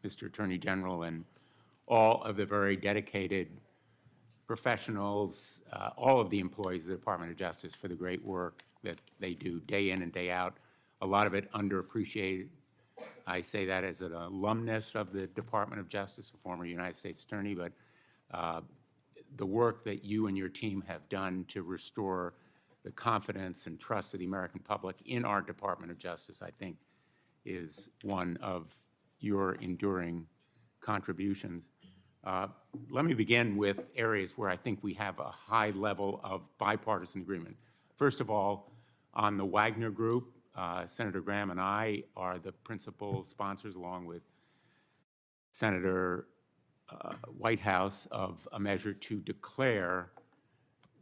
Mr. Attorney General, and all of the very dedicated professionals, all of the employees of the Department of Justice for the great work that they do day in and day out. A lot of it underappreciated. I say that as an alumnus of the Department of Justice, a former United States Attorney, but the work that you and your team have done to restore the confidence and trust of the American public in our Department of Justice, I think, is one of your enduring contributions. Let me begin with areas where I think we have a high level of bipartisan agreement. First of all, on the Wagner Group, Senator Graham and I are the principal sponsors, along with Senator Whitehouse, of a measure to declare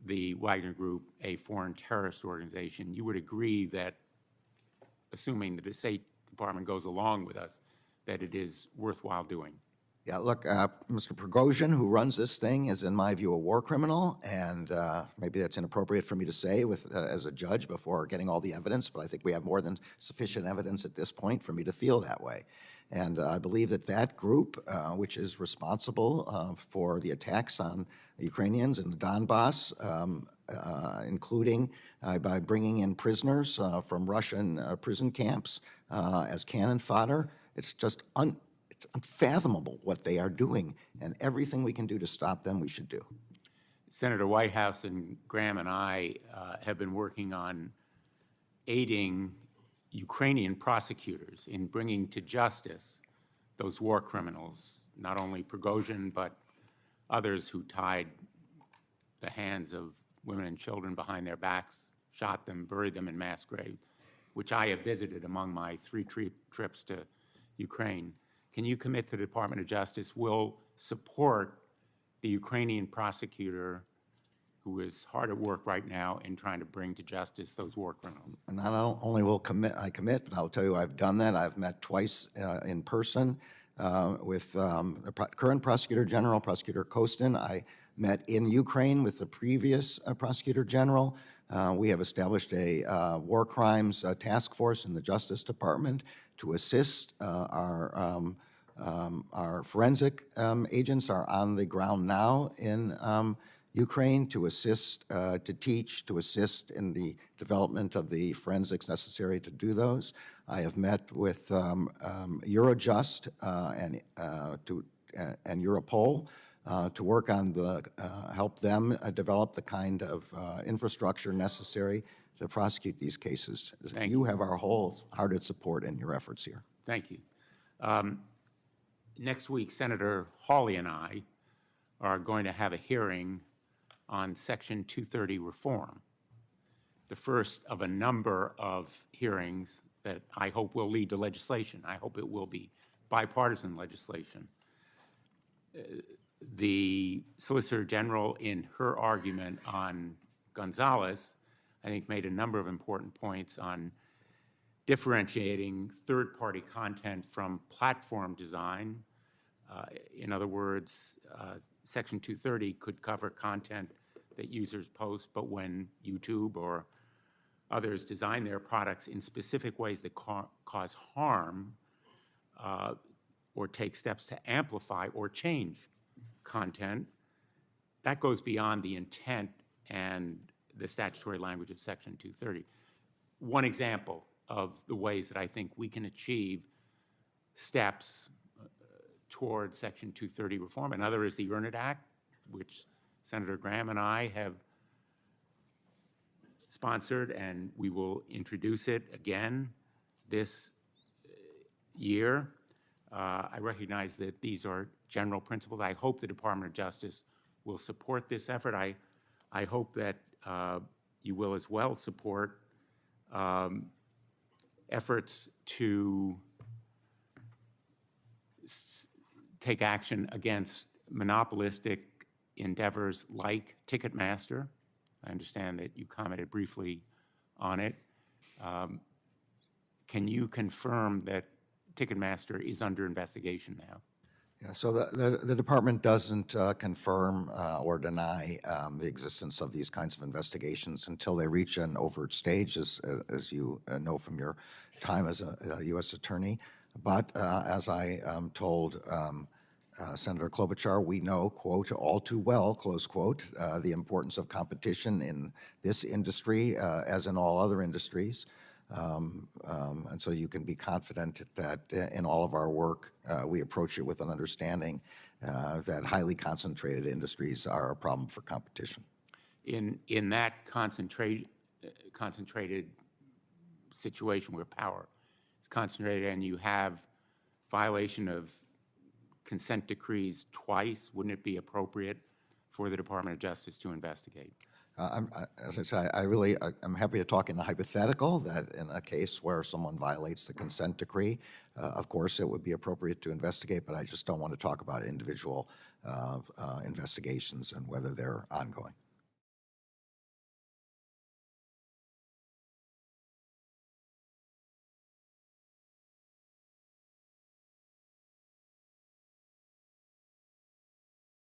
the Wagner Group a foreign terrorist organization. You would agree that, assuming that the State Department goes along with us, that it is worthwhile doing? Yeah, look, Mr. Prigozhin, who runs this thing, is, in my view, a war criminal, and maybe that's inappropriate for me to say as a judge before getting all the evidence, but I think we have more than sufficient evidence at this point for me to feel that way. And I believe that that group, which is responsible for the attacks on Ukrainians in the Donbass, including by bringing in prisoners from Russian prison camps as cannon fodder, it's just it's unfathomable what they are doing, and everything we can do to stop them, we should do. Senator Whitehouse and Graham and I have been working on aiding Ukrainian prosecutors in bringing to justice those war criminals, not only Prigozhin, but others who tied the hands of women and children behind their backs, shot them, buried them in mass graves, which I have visited among my 3 trips to Ukraine. Can you commit to the Department of Justice will support the Ukrainian prosecutor who is hard at work right now in trying to bring to justice those war criminals? And not only will I commit, but I'll tell you I've done that. I've met twice in person with the current Prosecutor General, Prosecutor Kostin. I met in Ukraine with the previous Prosecutor General. We have established a war crimes task force in the Justice Department to assist our forensic agents are on the ground now in Ukraine to assist, to teach, to assist in the development of the forensics necessary to do those. I have met with Eurojust and Europol to work on help them develop the kind of infrastructure necessary to prosecute these cases. Thank you. Have our wholehearted support in your efforts here. Thank you. Next week, Senator Hawley and I are going to have a hearing on Section 230 reform, the first of a number of hearings that I hope will lead to legislation. I hope it will be bipartisan legislation. The Solicitor General, in her argument on Gonzalez, I think made a number of important points on differentiating third-party content from platform design. In other words, Section 230 could cover content that users post, but when YouTube or others design their products in specific ways that cause harm or take steps to amplify or change content, that goes beyond the intent and the statutory language of Section 230. One example of the ways that I think we can achieve steps toward Section 230 reform. Another is the Earn It Act, which Senator Graham and I have sponsored, and we will introduce it again this year. I recognize that these are general principles. I hope the Department of Justice will support this effort. I hope that you will as well support efforts to take action against monopolistic endeavors like Ticketmaster. I understand that you commented briefly on it. Can you confirm that Ticketmaster is under investigation now? Yeah, so the department doesn't confirm or deny the existence of these kinds of investigations until they reach an overt stage, as you know from your time as a U.S. attorney. But as I told Senator Klobuchar, we know, quote, all too well, close quote, the importance of competition in this industry as in all other industries. And so you can be confident that in all of our work, we approach it with an understanding that highly concentrated industries are a problem for competition. In that concentrated situation where power is concentrated and you have violation of consent decrees twice, wouldn't it be appropriate for the Department of Justice to investigate? As I say, I'm happy to talk in a hypothetical that in a case where someone violates the consent decree, of course, it would be appropriate to investigate, but I just don't want to talk about individual investigations and whether they're ongoing.